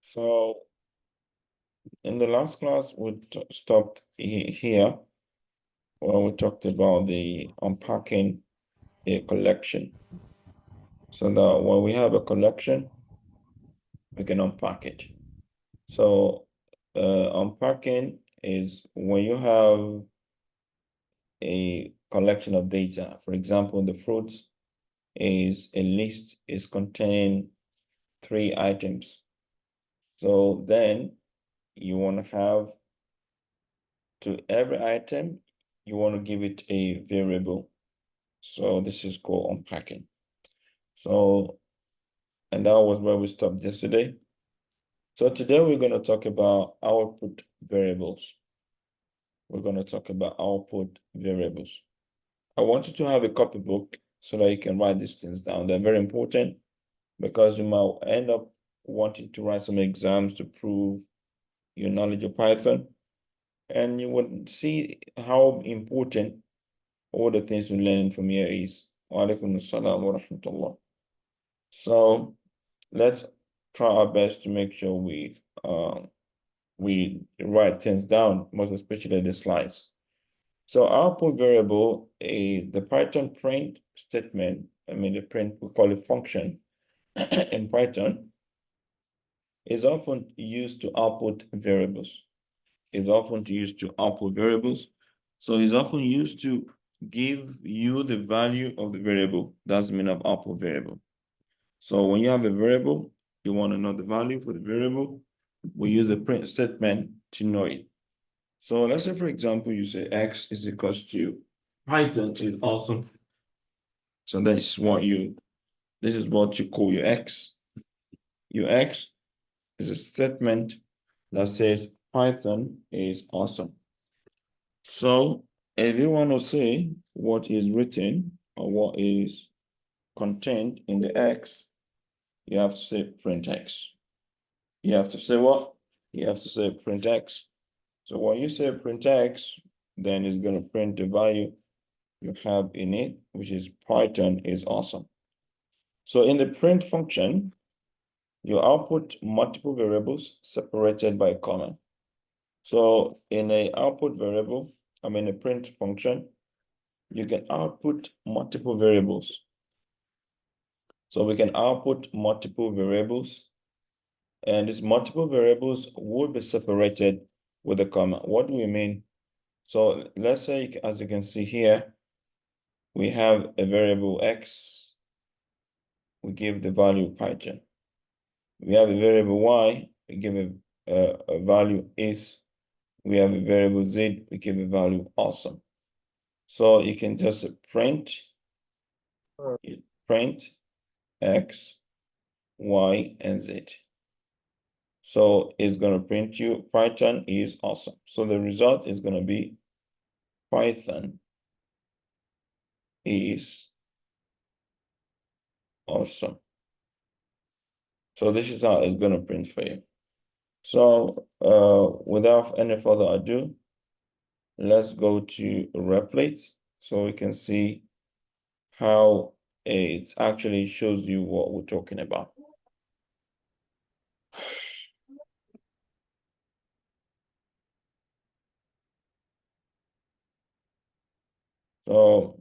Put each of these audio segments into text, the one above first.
So in the last class, we stopped here where we talked about the unpacking a collection. So that when we have a collection, we can unpack it. So unpacking is when you have a collection of data. For example, the fruits is a list is containing 3 items. So then you want to have to every item, you want to give it a variable. So this is called unpacking. So, and that was where we stopped yesterday. So today we're going to talk about output variables. We're going to talk about output variables. I want you to have a copybook so that you can write these things down. They're very important because you might end up wanting to write some exams to prove your knowledge of Python. And you would see how important all the things we're learning from here is. Wa alaikum assalam wa rahmatullah. So let's try our best to make sure we write things down, most especially the slides. So output variable, the Python print statement, the print, we call it function in Python, is often used to output variables. Is often used to output variables. So it's often used to give you the value of the variable. That's the meaning of output variable. So when you have a variable, you want to know the value for the variable. We use a print statement to know it. So let's say, for example, you say x is equals to Python is awesome. So this is what you call your x. Your x is a statement that says Python is awesome. So if you want to say what is written or what is contained in the x, you have to say print x. You have to say what? You have to say print x. So when you say print x, then it's going to print the value you have in it, which is Python is awesome. So in the print function, you output multiple variables separated by a comma. So in a output variable, a print function, you can output multiple variables. So we can output multiple variables, and these multiple variables will be separated with a comma. What do we mean? So let's say, as you can see here, we have a variable x. We give the value Python. We have a variable y. We give a value is. We have a variable z. We give a value awesome. So you can just print x, y, and z. So it's going to print you Python is awesome. So the result is going to be Python is awesome. So this is how it's going to print for you. So without any further ado, let's go to Replit so we can see how it actually shows you what we're talking about. So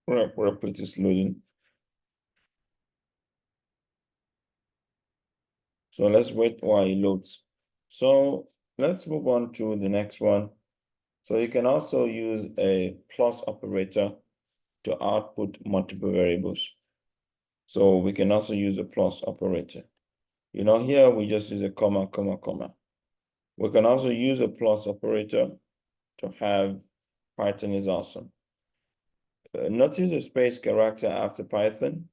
Replit is loading. So let's wait while it loads. So let's move on to the next one. So you can also use a plus operator to output multiple variables. So we can also use a plus operator. Here we just use a comma, comma, comma. We can also use a plus operator to have Python is awesome. Notice the space character after Python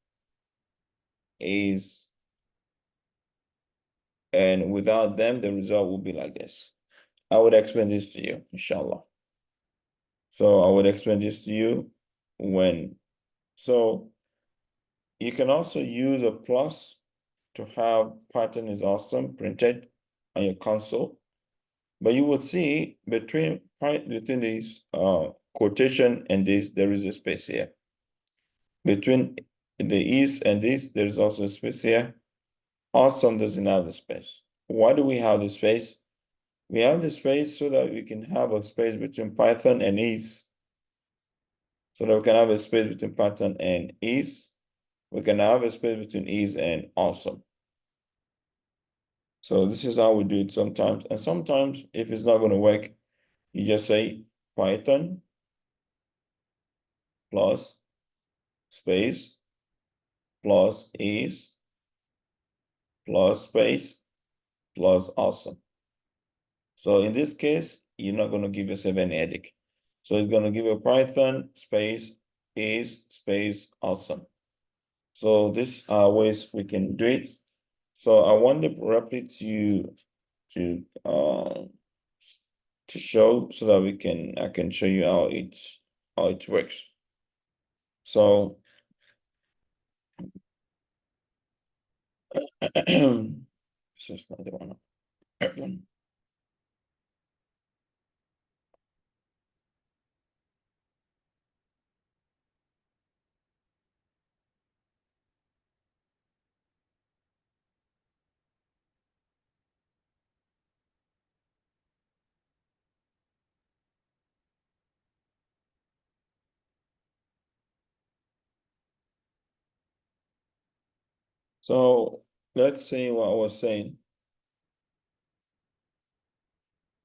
is, and without them, the result will be like this. I would explain this to you, inshallah. So I would explain this to you so you can also use a plus to have Python is awesome printed on your console. But you would see between these quotation and this, there is a space here. Between the is and this, there's also a space here. Awesome doesn't have the space. Why do we have the space? We have the space so that we can have a space between Python and is. So that we can have a space between Python and is. We can have a space between is and awesome. So this is how we do it sometimes. And sometimes if it's not going to work, you just say Python plus space plus is plus space plus awesome. So in this case, you're not going to give yourself any headache. So it's going to give you Python space is space awesome. So these are ways we can do it. So I want the Replit to show so that I can show you how it works. So this is not the one. So let's see what I was saying.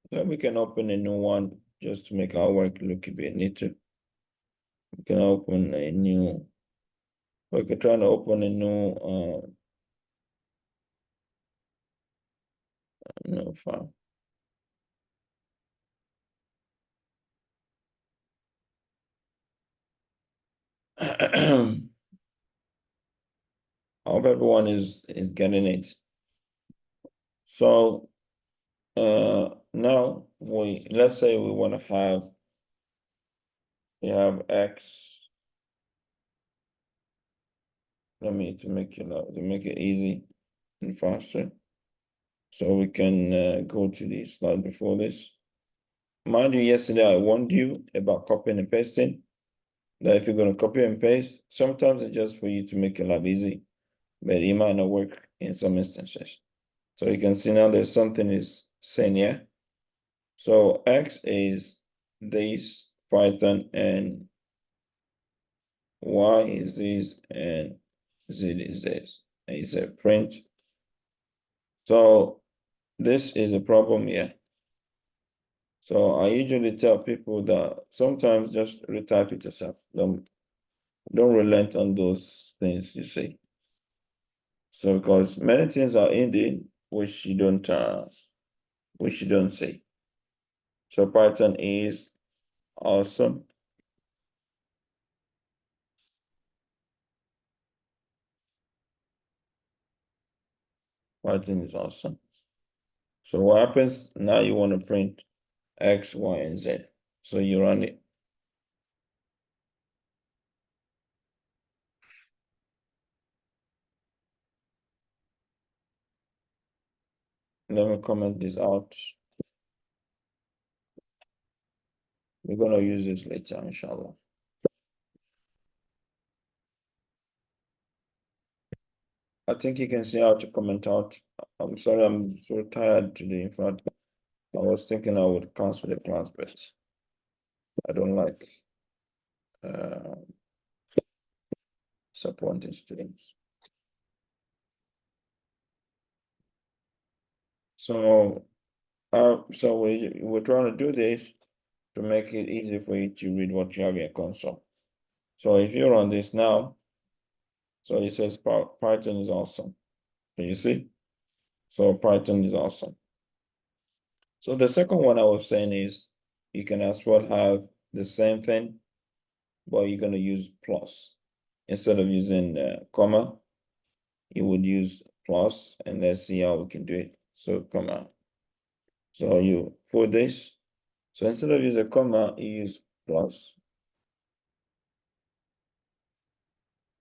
Then we can open a new one just to make our work look a bit neater. We can open a new, we can try to open a new file. I hope everyone is getting it. So now let's say we want to have X. Let me to make it easy and faster. So we can go to the slide before this. Mind you, yesterday I warned you about copying and pasting. That if you're going to copy and paste, sometimes it's just for you to make your life easy, but it might not work in some instances. So you can see now there's something is saying here. So X is this Python and Y is this and Z is this. It's a print. So this is a problem here. So I usually tell people that sometimes just retype it yourself. Don't relent on those things you see. So because many things are in there which you don't see. So Python is awesome. Python is awesome. So what happens now? You want to print X, Y, and Z. So you run it. Let me comment this out. We're gonna use this later, inshallah. I think you can see how to comment out. I'm sorry, I'm so tired today. In fact, I was thinking I would cancel the class, but I don't like disappointing students. So we're trying to do this to make it easy for you to read what you have in your console. So if you run this now, so it says Python is awesome. Can you see? So Python is awesome. So the second one I was saying is you can as well have the same thing, but you're going to use plus. Instead of using comma, you would use plus, and let's see how we can do it. So comma. So you put this. So instead of using a comma, you use plus.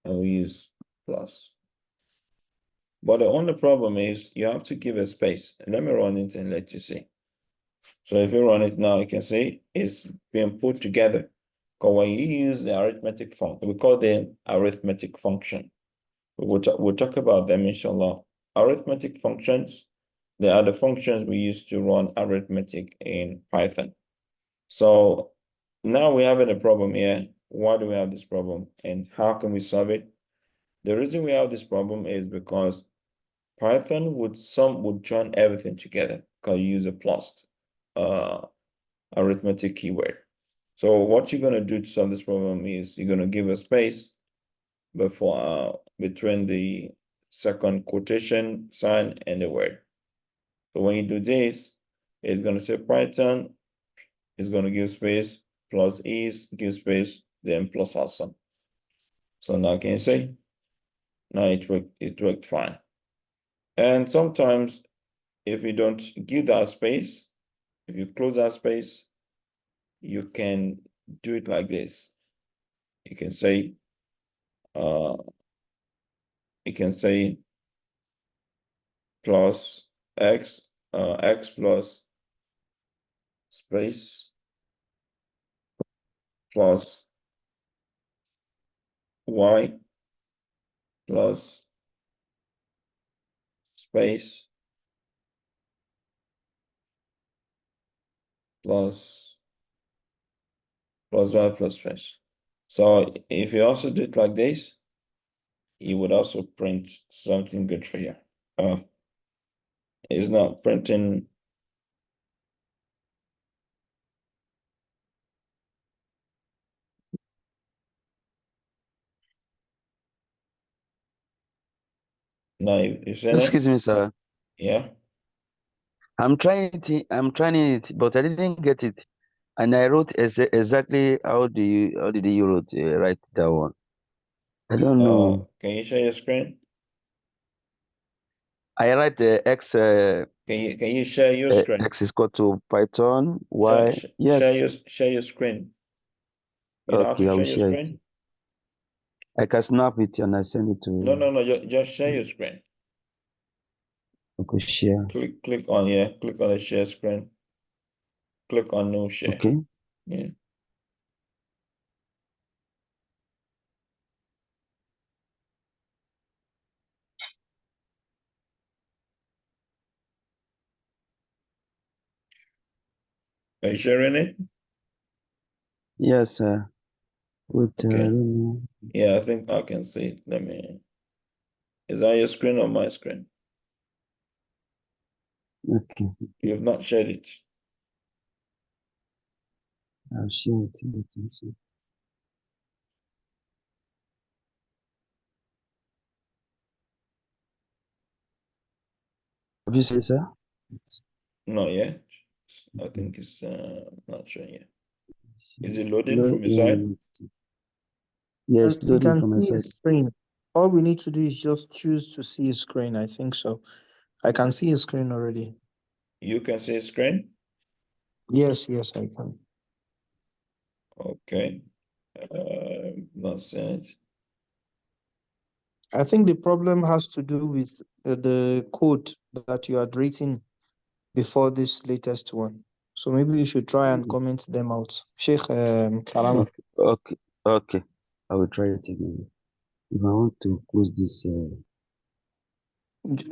And we use plus. But the only problem is you have to give a space. And let me run it and let you see. So if you run it now, you can see it's being put together. Because when you use the arithmetic function, we call them arithmetic function. We'll talk about them, inshallah. Arithmetic functions, they are the functions we use to run arithmetic in Python. So now we're having a problem here. Why do we have this problem and how can we solve it? The reason we have this problem is because Python would join everything together because you use a plus arithmetic keyword. So what you're gonna do to solve this problem is you're gonna give a space before between the second quotation sign and the word. So when you do this, it's gonna say Python is gonna give space plus is give space then plus awesome. So now can you see? Now it worked fine. And sometimes if you don't give that space, if you close that space, you can do it like this. You can say plus x plus space plus y plus space plus y plus space. So if you also do it like this, you would also print something good for you. It's not printing. No, you seen it? Excuse me, sir. Yeah. I'm trying it, but I didn't get it. And I wrote exactly how did you write that one? I don't know. Can you share your screen? I write the x Can you share your screen? x is equal to Python Share, y. sh Yes. share your screen. You know how Okay, to I will share your share it. screen? I can snap it and I send it No, to. just share your screen. Okay, share. Click on click on the share screen. Click on new share. Okay. Yeah. Are you sharing it? Yes, sir. Wait, I Okay. don't know. Yeah, I think I can see it. Let me. Is that your screen or my screen? Okay, You have not shared it. I'll share it. Wait and see. Have you seen, sir? Not yet. I Okay. think it's not showing yet. Share. Is it loading from your side? Yes, You loading can from my see a side. screen. All we need to do is just choose to see a screen. I think so. I can see a screen already. You can see screen? Yes, I can. Okay. Not seeing it. I think the problem has to do with the code that you had written before this latest one. So maybe you should try and comment them out. Sheikh Karama. Okay, okay. I will try it again. If I want to close this,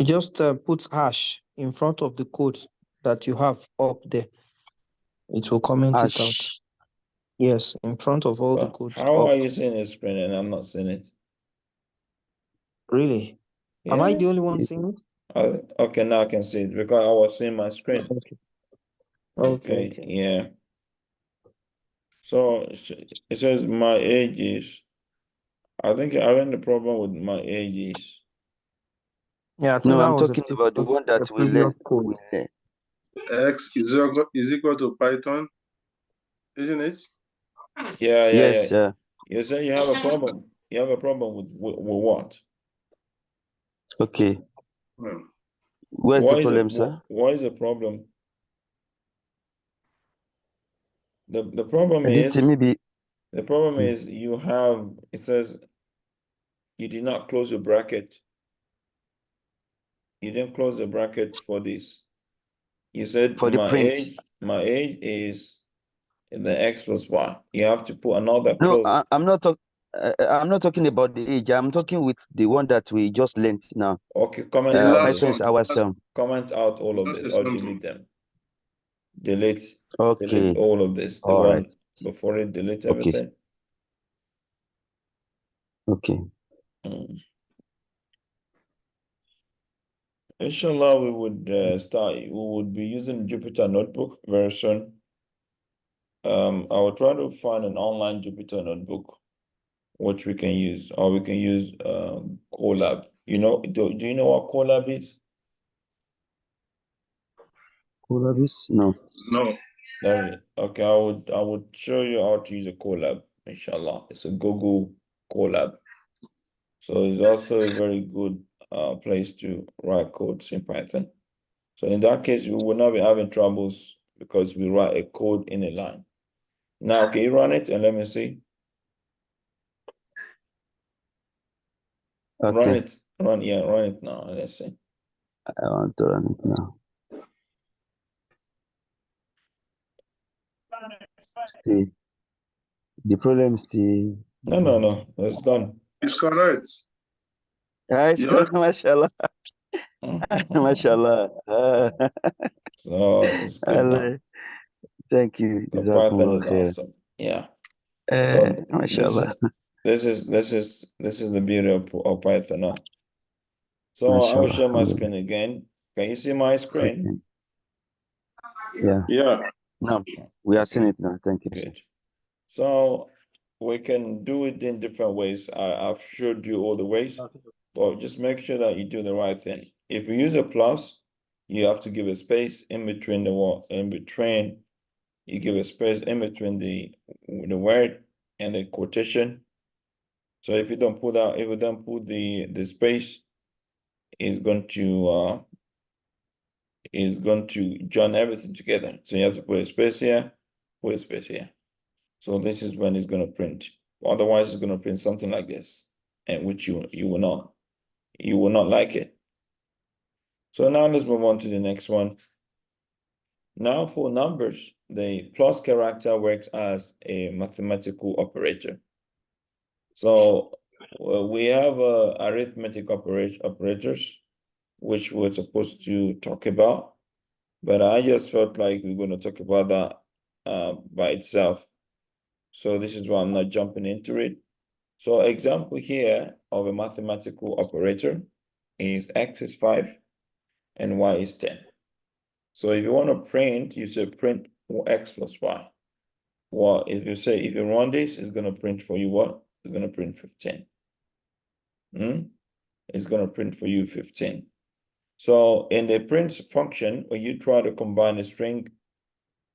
Just put hash in front of the code that you have up there. It will comment it out. hash. Yes, in front of all the But codes how up. are you seeing a screen and I'm not seeing it? Really? Am I Yeah. the only one seeing it? Okay, now I can see it because I was seeing my screen. Okay. Okay. Okay, yeah. So it says my age is. I think I'm having the problem with my age is. Yeah, I think No, that I'm was talking about the one a that we previous learn. code. We learn. Is equal to Python, isn't it? Yes, Yeah. You say you have a problem. You have a problem with what? okay. Hmm. Where's the problem, sir? Why is the problem? The problem And it is maybe you have, it says you did not close your bracket. You didn't close the bracket for this. You said for the print. my age is And then X plus Y. You have to put another No, close. I'm not talking. I'm not talking about the age. I'm talking with the one that we just learned now. Okay, comment The out last Python this. is one, our last, sum. Comment out all of last this or example. delete them. Delete Okay. all of this. The All one right. before it, delete Okay. everything. Okay. Mm. Inshallah, we would start. We would be using Jupyter Notebook very soon. I will try to find an online Jupyter Notebook which we can use, or we can use Colab. You know, do you know what Colab is? Colabis? No. No. Okay, I would show you how to use a Colab, inshallah. It's a Google Colab. So it's also a very good place to write codes in Python. So in that case, we will not be having troubles because we write a code in a line. Now, can you run it and let me see? Run Okay. it. Run it now. Let's see. I want to run it now. See, the problem is still. No. It's done. It's correct. It's Yeah. good, mashallah. Mashallah. So it's good now. Allah, thank you. The Python Jazakumullah is khair. awesome. Yeah. So Mashallah. this is the beauty of Python now. So I will Mashallah. share my Alhamdulillah. screen again. Can you see my screen? Okay. Yeah. Yeah. No, we are seeing Okay, it now. Thank you. Sir. good. So we can do it in different ways. I've showed you all the ways, but just make sure that you do the right thing. If you use a plus, you have to give a space in between you give a space in between the word and the quotation. So if you don't put the space, it's going to join everything together. So you have to put a space here, put a space here. So this is when it's going to print. Otherwise, it's going to print something like this, and which you will not like it. So now let's move on to the next one. Now for numbers, the plus character works as a mathematical operator. So we have arithmetic operators, which we're supposed to talk about, but I just felt like we're going to talk about that by itself. So this is why I'm not jumping into it. So example here of a mathematical operator is x is 5 and y is 10. So if you want to print, you say print x plus y. Well, if you run this, it's going to print for you what? It's going to print 15. It's going to print for you 15. So in the print function, when you try to combine a string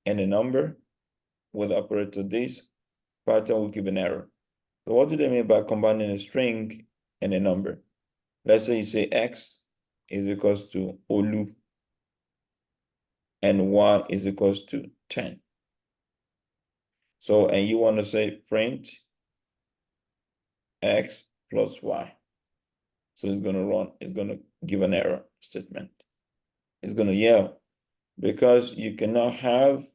and a number with the operator this, Python will give an error. So what do they mean by combining a string and a number? Let's say you say x is equals to Olu and y is equals to 10. So, and you want to say print x plus y. So it's going to give an error statement. It's going to yell because you cannot have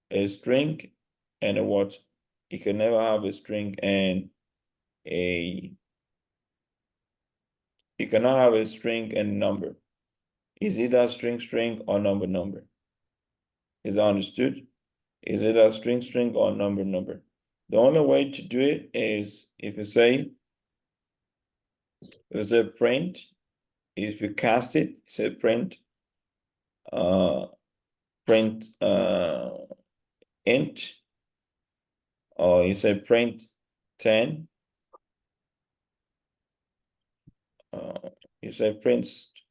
a string and a what? You can never have a string and you cannot have a string and number. It's either string or number. Is that understood? Is either string or number. The only way to do it is if you say print, if you cast it, say print int, or you say print 10, you say print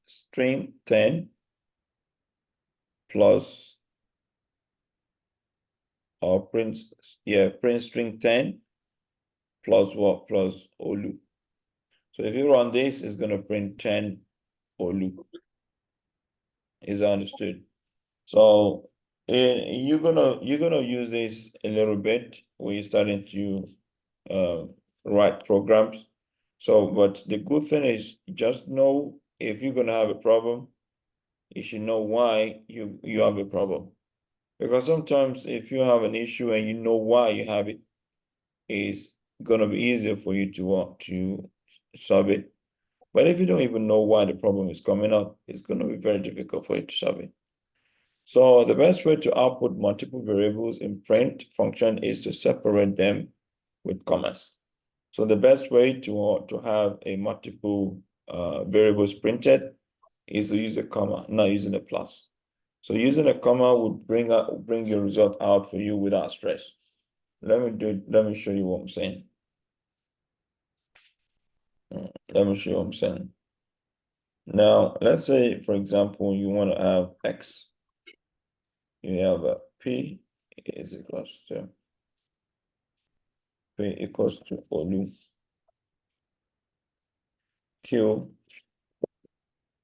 string 10 plus, or print string 10 plus what? Plus Olu. So if you run this, it's going to print 10 Olu. Is that understood? So you're gonna use this a little bit when you're starting to write programs. So, but the good thing is just know if you're gonna have a problem, you should know why you have a problem. Because sometimes if you have an issue and you know why you have it, it's gonna be easier for you to want to solve it. But if you don't even know why the problem is coming up, it's gonna be very difficult for you to solve it. So the best way to output multiple variables in print function is to separate them with commas. So the best way to have a multiple variables printed is to use a comma, not using a plus. So using a comma would bring your result out for you without stress. Let me show you what I'm saying. Let me show you what I'm saying. Now, let's say, for example, you want to have X. You have a P is equals to Olu. Q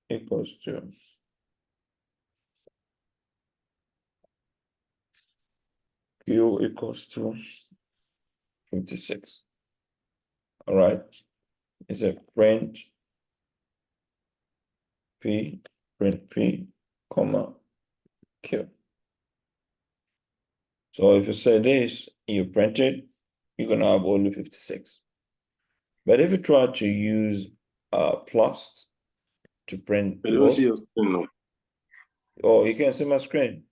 equals to Q equals to 56. All right. It's a print P, comma, Q. So if you say this, you print it, you're gonna have only 56. But if you try to use plus to print I don't both, see your screen now. oh, you can see my screen.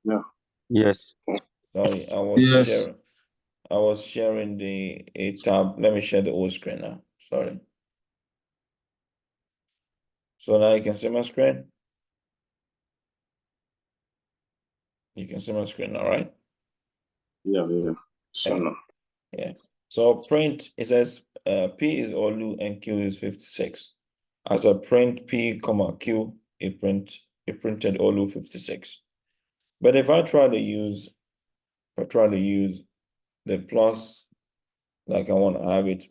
Yeah. Yes. Sorry, Yes. I was sharing a tab. Let me share the whole screen now. Sorry. So now you can see my screen. You can see my screen, all right? Yeah. So now. Yeah. So print, it says P is Olu and Q is 56. As a print P, comma Q, it printed Olu 56. But if I try to use the plus, like I want to have it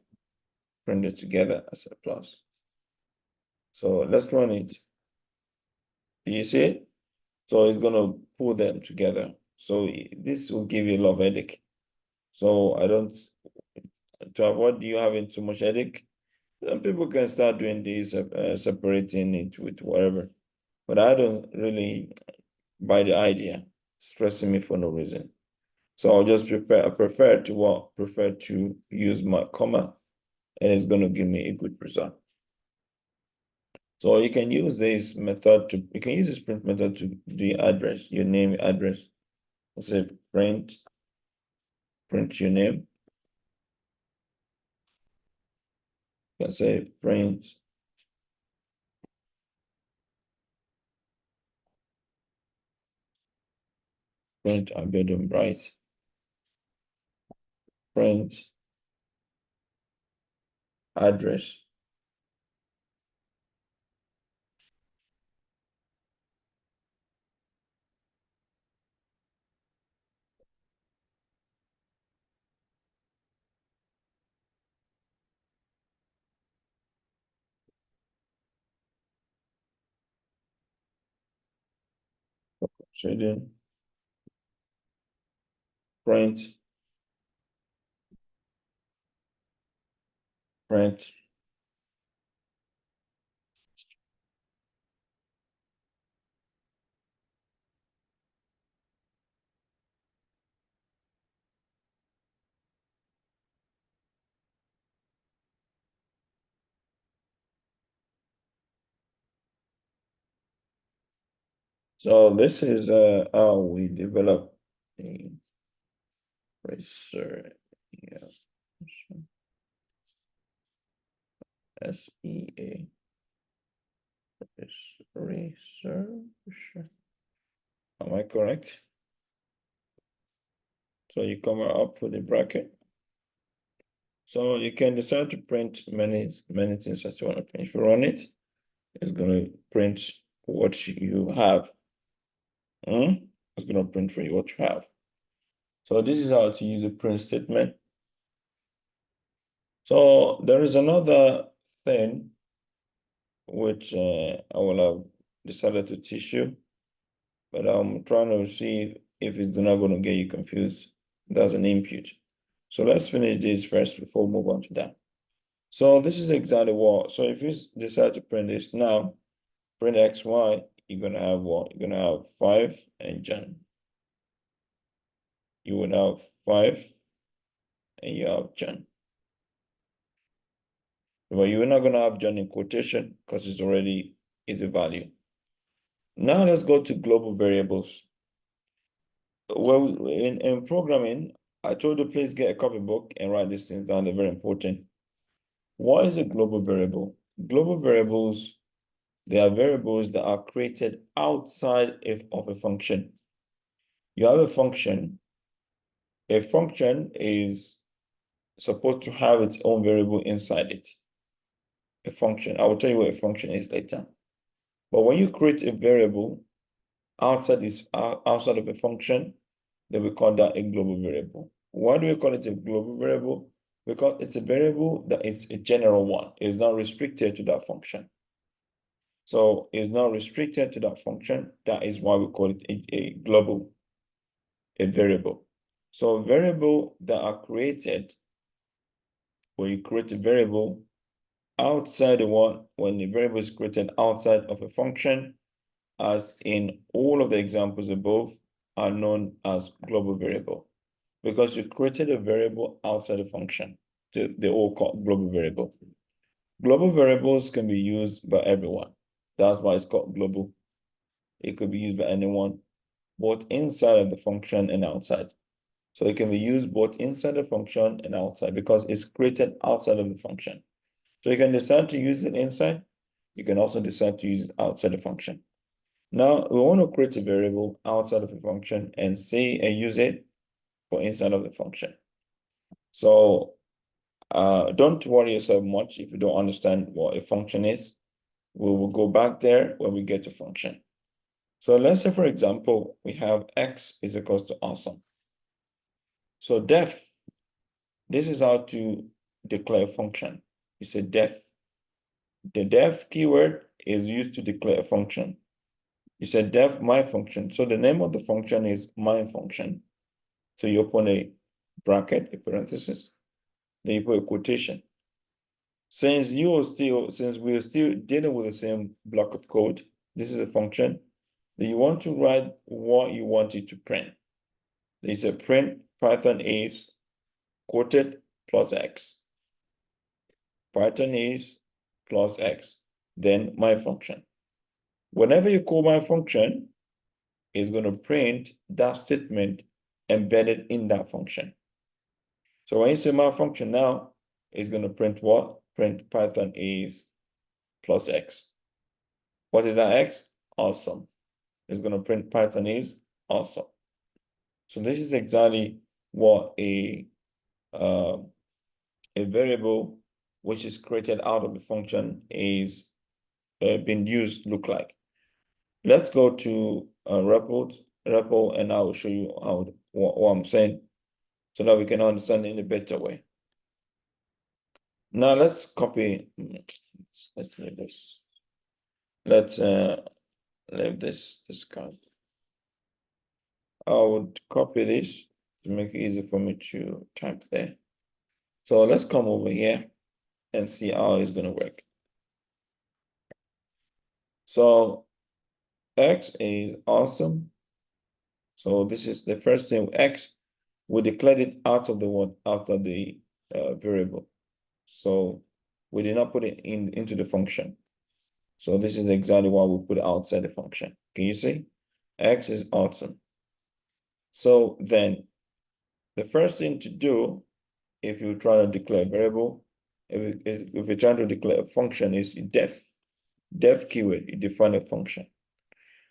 printed together as a plus. So let's run it. Do you see it? So it's gonna pull them together. So this will give you a lot of headache. So to avoid you having too much headache, some people can start doing this, separating it with whatever. But I don't really buy the idea, stressing me for no reason. So I'll just prefer to use my comma, and it's going to give me a good result. So you can use this print method to do your address, your name, address. Let's say print your name. You can say print Abedum Bright. Print address. Shading. Print. So this is how we develop a research. Yeah. SEA. Research. Am I correct? So you come up with a bracket. So you can decide to print many things that you want to print. If you run it, it's going to print what you have. It's going to print for you what you have. So this is how to use a print statement. So there is another thing which I will have decided to teach you, but I'm trying to see if it's not going to get you confused. That's an input. So let's finish this first before we move on to that. So this is exactly what, so if you decide to print this now, print XY, you're going to have what? You're going to have 5 and John. you would have 5 and you have John. But you're not going to have John in quotation because it's already is a value. Now let's go to global variables. Well, in programming, I told you please get a copybook and write these things down. They're very important. What is a global variable? Global variables, they are variables that are created outside of a function. You have a function. A function is supposed to have its own variable inside it. A function. I will tell you what a function is later. But when you create a variable outside of a function, then we call that a global variable. Why do we call it a global variable? Because it's a variable that is a general one. It's not restricted to that function. So it's not restricted to that function. That is why we call it a global, a variable. So variable that are created, when you create a variable outside the one, when the variable is created outside of a function, as in all of the examples above, are known as global variable. Because you created a variable outside a function. They all called global variable. Global variables can be used by everyone. That's why it's called global. It could be used by anyone, both inside of the function and outside. So it can be used both inside the function and outside because it's created outside of the function. So you can decide to use it inside. You can also decide to use it outside the function. Now we want to create a variable outside of a function and say and use it for inside of the function. So don't worry yourself much if you don't understand what a function is. We will go back there when we get to function. So let's say, for example, we have x is equals to awesome. So def, this is how to declare a function. You say def. The def keyword is used to declare a function. You said def my function. So the name of the function is my function. So you open a bracket, a parenthesis, then you put a quotation. Since we're still dealing with the same block of code, this is a function, then you want to write what you want it to print. It's a print Python is quoted plus x. Python is plus x, then my function. Whenever you call my function, it's going to print that statement embedded in that function. So when you say my function now, it's going to print what? Print Python is plus x. What is that x? Awesome. It's going to print Python is awesome. So this is exactly what a variable which is created out of the function is being used look like. Let's go to REPL, and I will show you how what I'm saying so that we can understand in a better way. Now let's copy. Let's leave this. Let's leave this card. I would copy this to make it easy for me to type there. So let's come over here and see how it's going to work. So x is awesome. So this is the first thing, x. We declared it out of the what? Out of the variable. So we did not put it into the function. So this is exactly why we put it outside the function. Can you see? X is awesome. So then the first thing to do if you try to declare a variable, if you're trying to declare a function, is def keyword, you define a function.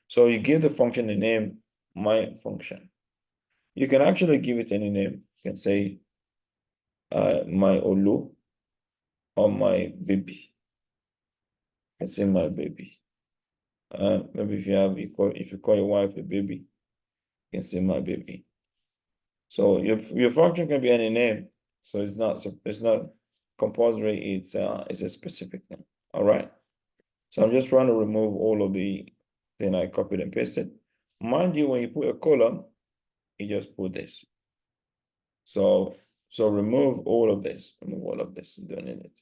So you give the function the name my function. You can actually give it any name. You can say my Olu or my baby. I say my baby. Maybe if you call your wife a baby, you can say my baby. So your function can be any name. So it's not compulsory. It's a specific name. All right. So I'm just trying to remove all of the thing I copied and pasted. Mind you, when you put a colon, you just put this. So remove all of this. Remove all of this. You don't need it.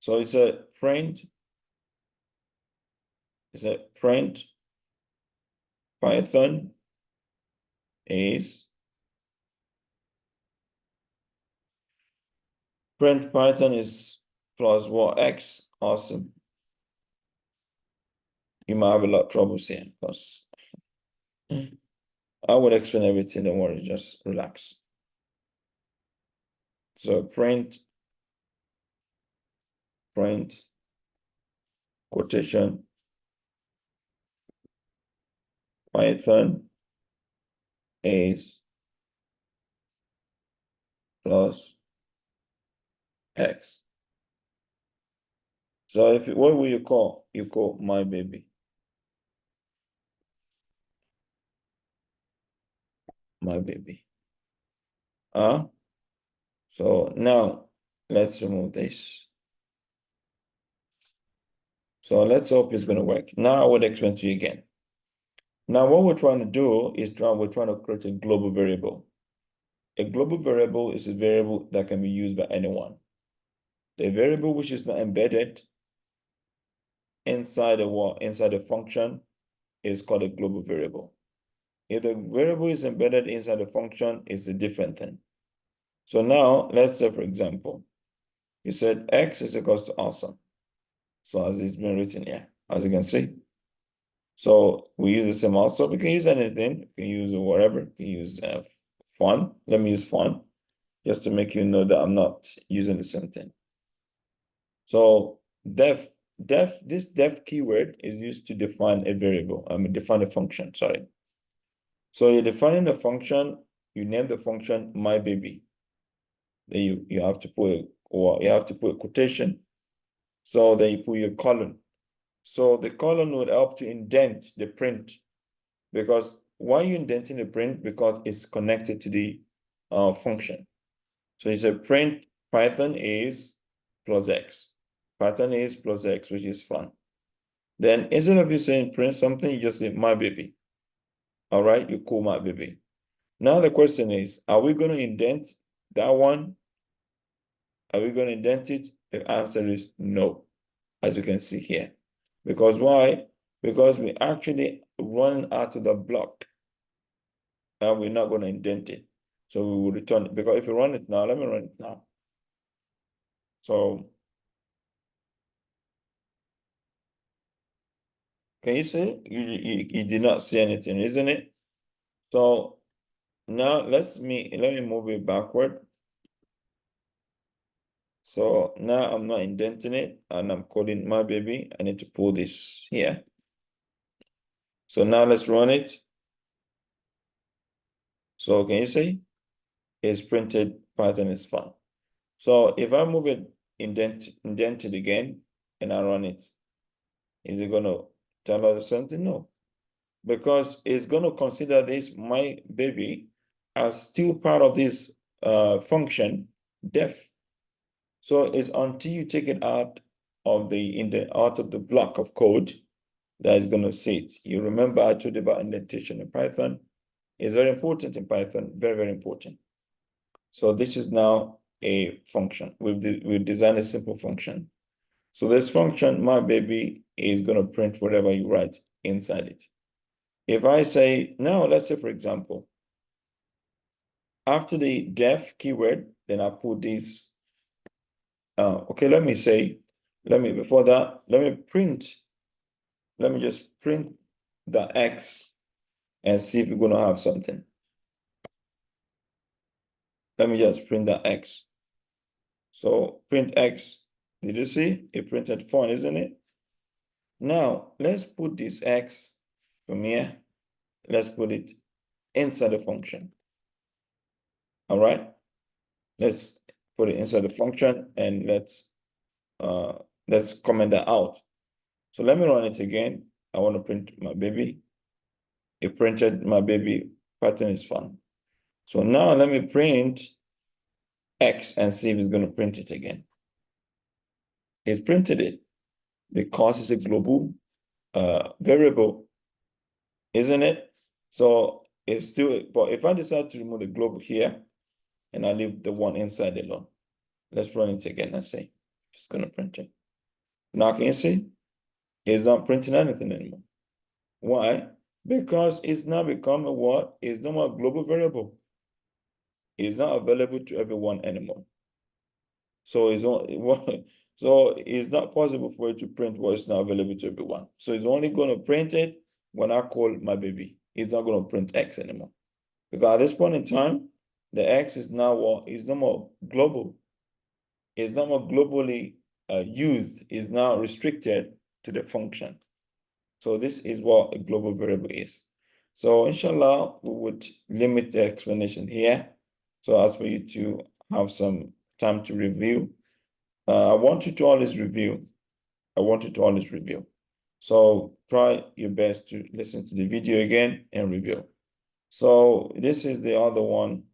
So it's a print. It's a print Python is print Python is plus what X. Awesome. You might have a lot of troubles here because I would explain everything. Don't worry, just relax. So print quotation Python is plus X. So if what will you call? You call my baby. My baby. So now let's remove this. So let's hope it's going to work. Now I will explain to you again. Now what we're trying to do is we're trying to create a global variable. A global variable is a variable that can be used by anyone. The variable which is not embedded inside a function is called a global variable. If the variable is embedded inside a function, it's a different thing. So now let's say, for example, you said X is equals to awesome. So as it's been written here, as you can see. So we use the same also. We can use anything. We can use whatever. We can use fun. Let me use fun, just to make you know that I'm not using the same thing. So this def keyword is used to define a variable. Define a function, sorry. So you're defining a function, you name the function my baby. Then you have to put a quotation. So then you put your colon. So the colon would help to indent the print, because why are you indenting the print? Because it's connected to the function. So it's a print Python is plus X. Python is plus X, which is fun. Then instead of you saying print something, you just say my baby. All right, you call my baby. Now the question is, are we going to indent that one? Are we going to indent it? The answer is no, as you can see here. Because why? Because we actually run out of the block and we're not going to indent it. So we will return it, because if you run it now, let me run it now. So can you see? You did not see anything, isn't it? So now let me move it backward. So now I'm not indenting it and I'm calling my baby. I need to pull this here. So now let's run it. So can you see? It's printed Python is fun. So if I move it indented again and I run it, is it gonna tell us something? No. Because it's gonna consider this my baby as still part of this function def. So it's until you take it out of the block of code that is going to see it. You remember I told you about indentation in Python. It's very important in Python, very, very important. So this is now a function. We've designed a simple function. So this function, my baby, is going to print whatever you write inside it. If I say, now let's say, for example, after the def keyword, then I put this. Okay, before that, let me just print the X and see if we're going to have something. Let me just print the X. So print X, did you see? It printed fun, isn't it? Now, let's put this X from here. Let's put it inside the function. All right? Let's put it inside the function and let's comment that out. So let me run it again. I want to print my baby. It printed my baby. Python is fun. So now let me print X and see if it's going to print it again. It's printed it because it's a global variable, isn't it? So it's still, but if I decide to remove the global here and I leave the one inside alone, let's run it again and see if it's going to print it. Now can you see? It's not printing anything anymore. Why? Because it's now become a what? It's no more global variable. It's not available to everyone anymore. So it's only so it's not possible for it to print what is not available to everyone. So it's only going to print it when I call my baby. It's not going to print X anymore. Because at this point in time, the X is now what is no more global. It's no more globally used. It's now restricted to the function. So this is what a global variable is. So inshallah, we would limit the explanation here. So as for you to have some time to review, I want you to always review. I want you to always review. So try your best to listen to the video again and review. So this is the other one.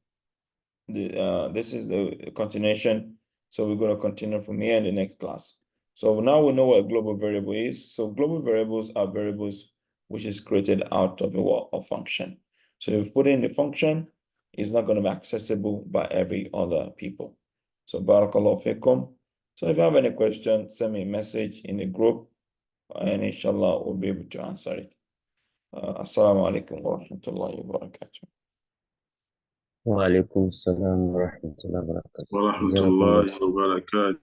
This is the continuation. So we're going to continue from here in the next class. So now we know what a global variable is. So global variables are variables which is created out of a function. So if you put in the function, it's not going to be accessible by every other people. So barakallahu fikum. So if you have any question, send me a message in the group and inshallah we'll be able to answer it. Assalamu alaikum wa rahmatullahi wa barakatuh. وعليكم السلام ورحمة الله وبركاته. ورحمة جزاكم الله الله وبركاته.